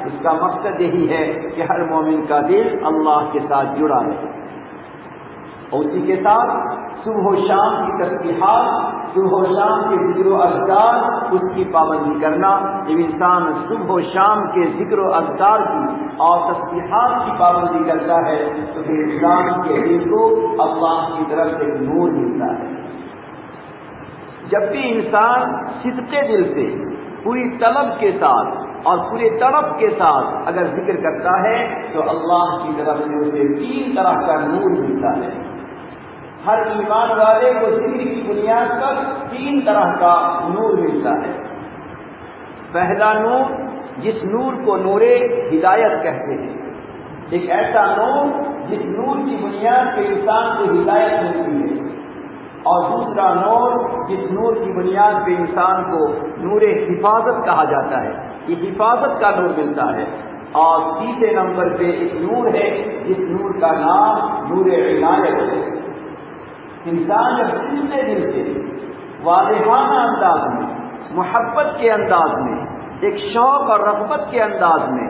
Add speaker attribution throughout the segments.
Speaker 1: اس کا مقصد یہی ہے کہ ہر مومن کا دل اللہ کے ساتھ جڑا رہے، اور اسی کے ساتھ صبح و شام کی تسبیحات، صبح و شام کے ذکر و اذکار، اس کی پابندی کرنا۔ جب انسان صبح و شام کے ذکر و اذکار کی اور تسبیحات کی پابندی کرتا ہے تو پھر انسان کے دل کو اللہ کی طرف سے نور ملتا ہے۔ جب بھی انسان صدق دل سے، پوری طلب کے ساتھ اور پورے طرف کے ساتھ اگر ذکر کرتا ہے تو اللہ کی طرف سے اسے 3 طرح کا نور ملتا ہے۔ ہر ایمان والے کو ذکر کی بنیاد پر 3 طرح کا نور ملتا ہے۔ پہلا نور، جس نور کو نور ہدایت کہتے ہیں، ایک ایسا نور جس نور کی بنیاد پہ انسان کو ہدایت ملتی ہے، اور دوسرا نور جس نور کی بنیاد پہ انسان کو نور حفاظت کہا جاتا ہے، یہ حفاظت کا نور ملتا ہے، اور تیسرے نمبر پہ ایک نور ہے جس نور کا نام نور عنایت ہے۔ انسان جب سیدھے دل سے واضحانہ انداز میں، محبت کے انداز میں، ایک شوق اور رغبت کے انداز میں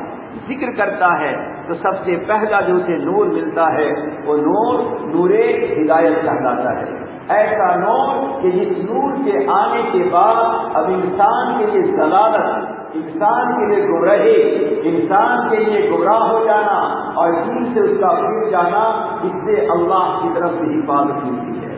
Speaker 1: ذکر کرتا ہے تو سب سے پہلا جو اسے نور ملتا ہے وہ نور ہدایت کہلاتا ہے۔ ایسا نور کہ جس نور کے آنے کے بعد اب انسان کے لیے ضلالت، انسان کے لیے گمراہی، انسان کے لیے گمراہ ہو جانا اور دین سے اس کا پھر جانا، اس سے اللہ کی طرف سے حفاظت ملتی ہے۔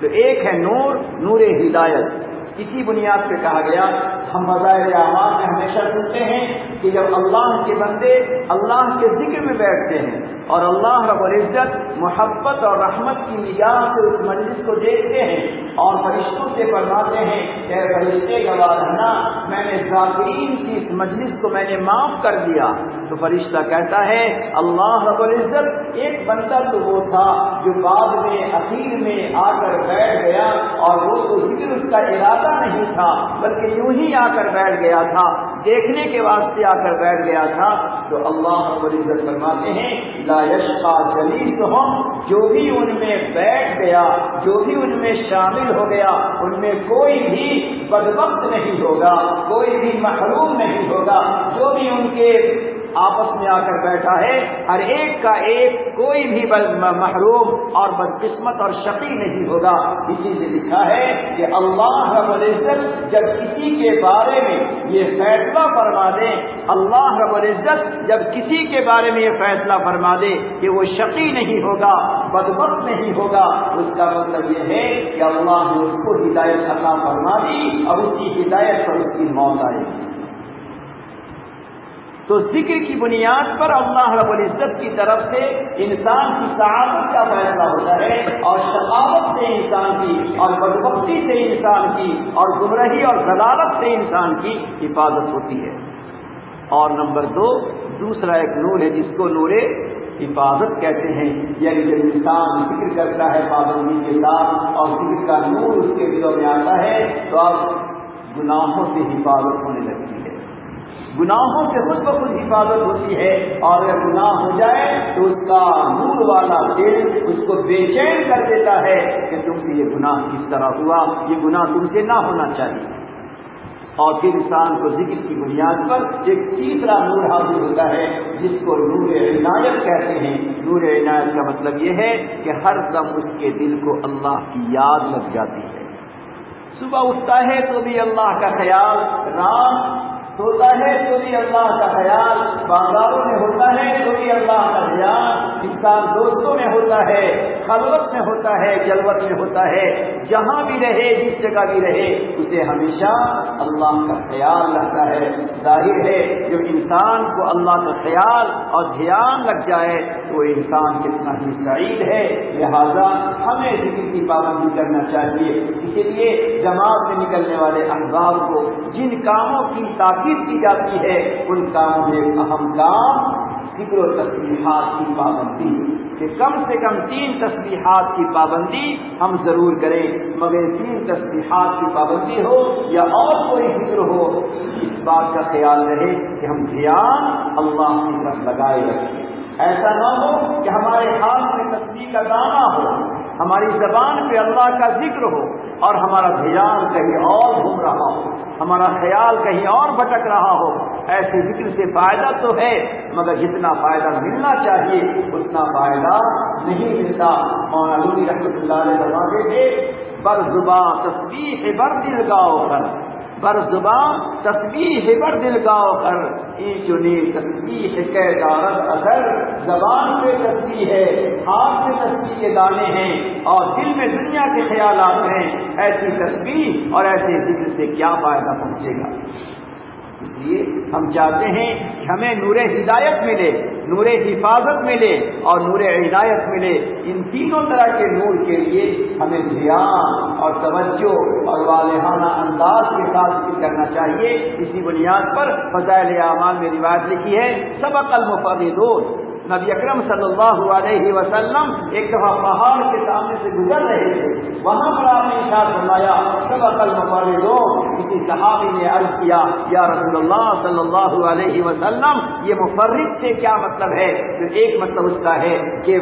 Speaker 1: تو ایک ہے نور ہدایت۔ اسی بنیاد پہ کہا گیا، ہم مظاہر اعمال میں ہمیشہ سنتے ہیں کہ جب اللہ کے بندے اللہ کے ذکر میں بیٹھتے ہیں اور اللہ رب العزت محبت اور رحمت کی نگاہ سے اس مجلس کو دیکھتے ہیں اور فرشتوں سے فرماتے ہیں کہ اے فرشتے گواہ رہنا، میں نے ذاکرین کی اس مجلس کو میں نے معاف کر دیا، تو فرشتہ کہتا ہے اللہ رب العزت ایک بندہ تو وہ تھا جو بعد میں اخیر میں آ کر بیٹھ گیا، اور وہ تو ذکر اس کا ارادہ نہیں تھا بلکہ یوں ہی آ کر بیٹھ گیا تھا، دیکھنے کے واسطے آ کر بیٹھ گیا تھا۔ تو اللہ رب العزت فرماتے ہیں لا یشقی جلیسہم، جو بھی ان میں بیٹھ گیا، جو بھی ان میں شامل ہو گیا، ان میں کوئی بھی بدبخت نہیں ہوگا، کوئی بھی محروم نہیں ہوگا۔ جو بھی ان کے آپس میں آ کر بیٹھا ہے، ہر ایک کا ایک کوئی بھی محروم اور بدقسمت اور شقی نہیں ہوگا۔ اسی لیے لکھا ہے کہ اللہ رب العزت جب کسی کے بارے میں یہ فیصلہ فرما دے، اللہ رب العزت جب کسی کے بارے میں یہ فیصلہ فرما دے کہ وہ شقی نہیں ہوگا، بدبخت نہیں ہوگا، اس کا مطلب یہ ہے کہ اللہ نے اس کو ہدایت عطا فرما دی اور اس کی ہدایت پر اس کی موت آئے گی۔ تو ذکر کی بنیاد پر اللہ رب العزت کی طرف سے انسان کی سعادت کا فیصلہ ہوتا ہے، اور شقاوت سے انسان کی، اور بدبختی سے انسان کی، اور گمراہی اور ضلالت سے انسان کی حفاظت ہوتی ہے۔ اور نمبر 2، دوسرا ایک نور ہے جس کو نور حفاظت کہتے ہیں، یعنی جب انسان ذکر کرتا ہے پابندی کے ساتھ اور ذکر کا نور اس کے دلوں میں آتا ہے تو اب گناہوں سے حفاظت ہونے لگتی ہے، گناہوں سے خود بخود حفاظت ہوتی ہے، اور اگر گناہ ہو جائے تو اس کا نور والا دل اس کو بے چین کر دیتا ہے کہ تم سے یہ گناہ کس طرح ہوا، یہ گناہ تم سے نہ ہونا چاہیے۔ اور پھر انسان کو ذکر کی بنیاد پر ایک تیسرا نور حاصل ہوتا ہے جس کو نور عنایت کہتے ہیں۔ نور عنایت کا مطلب یہ ہے کہ ہر دم اس کے دل کو اللہ کی یاد لگ جاتی ہے، صبح اٹھتا ہے تو بھی اللہ کا خیال، رات سوتا ہے تو بھی اللہ کا خیال، بازاروں میں ہوتا ہے تو بھی اللہ کا خیال، انسان دوستوں میں ہوتا ہے، خلوت میں ہوتا ہے، جلوت میں ہوتا ہے، جہاں بھی رہے، جس جگہ بھی رہے، اسے ہمیشہ اللہ کا خیال رہتا ہے۔ ظاہر ہے جو انسان کو اللہ کا خیال اور دھیان لگ جائے تو وہ انسان کتنا ہی سعید ہے۔ لہذا ہمیں ذکر کی پابندی کرنا چاہیے۔ اسی لیے جماعت میں نکلنے والے احباب کو جن کاموں کی تاکید کی جاتی ہے ان کاموں میں ایک اہم کام ذکر و تسبیحات کی پابندی، کہ کم سے کم 3 تسبیحات کی پابندی ہم ضرور کریں، مگر 3 تسبیحات کی پابندی ہو یا اور کوئی ذکر ہو، اس بات کا خیال رہے کہ ہم دھیان اللہ کی طرف لگائے رکھیں۔ ایسا نہ ہو کہ ہمارے ہاتھ میں تسبیح کا دانہ ہو ہماری زبان پہ اللہ کا ذکر ہو اور ہمارا دھیان کہیں اور گھوم رہا ہو، ہمارا خیال کہیں اور بھٹک رہا ہو، ایسے ذکر سے فائدہ تو ہے مگر جتنا فائدہ ملنا چاہیے اتنا فائدہ نہیں ملتا۔ مولانا رومی رحمۃ اللہ علیہ فرماتے تھے بر زباں تسبیح بر دل گاؤ کر، بر زباں تسبیح بر دل گاؤ کر، این چنی تسبیح کے دارت اثر، زبان پہ تسبیح ہے، ہاتھ میں تسبیح کے دانے ہیں اور دل میں دنیا کے خیالات ہیں، ایسی تسبیح اور ایسے ذکر سے کیا فائدہ پہنچے گا؟ اس لیے ہم چاہتے ہیں کہ ہمیں نور ہدایت ملے، نور حفاظت ملے اور نور عنایت ملے۔ ان تینوں طرح کے نور کے لیے ہمیں دھیان اور توجہ اور والہانہ انداز کے ساتھ ذکر کرنا چاہیے۔ اسی بنیاد پر فضائل اعمال میں روایت لکھی ہے سبق المفردون، نبی اکرم صلی اللہ علیہ وسلم ایک دفعہ پہاڑ کے سامنے سے گزر رہے تھے، وہاں پر آپ نے ارشاد فرمایا سبق المفردون۔ کسی صحابی نے عرض کیا یا رسول اللہ صلی اللہ علیہ وسلم یہ مفرد سے کیا مطلب ہے؟ تو ایک مطلب اس کا ہے کہ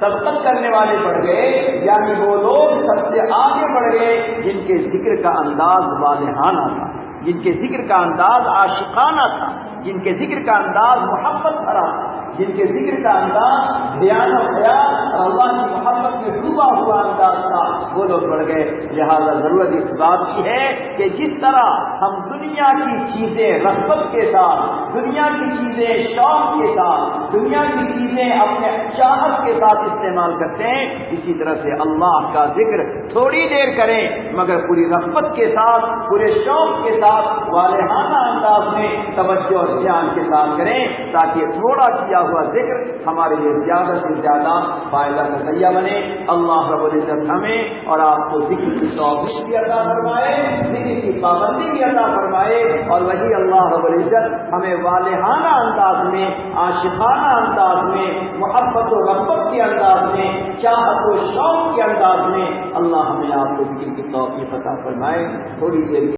Speaker 1: سبقت کرنے والے بڑھ گئے، یعنی وہ لوگ سب سے آگے بڑھ گئے جن کے ذکر کا انداز والہانہ تھا، جن کے ذکر کا انداز عاشقانہ تھا، جن کے ذکر کا انداز محبت بھرا تھا، جن کے ذکر کا انداز دھیان و خیال اور اللہ کی محبت میں ڈوبا ہوا انداز تھا، وہ لوگ بڑھ گئے۔ لہذا ضرورت اس بات کی ہے کہ جس طرح ہم دنیا کی چیزیں رغبت کے ساتھ، دنیا کی چیزیں شوق کے ساتھ، دنیا کی چیزیں اپنے چاہت کے ساتھ استعمال کرتے ہیں، اسی طرح سے اللہ کا ذکر تھوڑی دیر کریں مگر پوری رغبت کے ساتھ، پورے شوق کے ساتھ، والہانہ انداز میں توجہ اور دھیان کے ساتھ کریں تاکہ تھوڑا کیا ہوا ذکر ہمارے لیے زیادہ سے زیادہ فائدہ کا ذریعہ بنے۔ اللہ رب العزت ہمیں اور آپ کو ذکر کی توفیق بھی عطا فرمائے، ذکر کی پابندی بھی عطا فرمائے، اور وہی اللہ رب العزت ہمیں والہانہ انداز میں، عاشقانہ انداز میں، محبت و رغبت کے انداز میں، چاہت و شوق کے انداز میں اللہ ہمیں آپ کو ذکر کی توفیق عطا فرمائے۔ تھوڑی دیر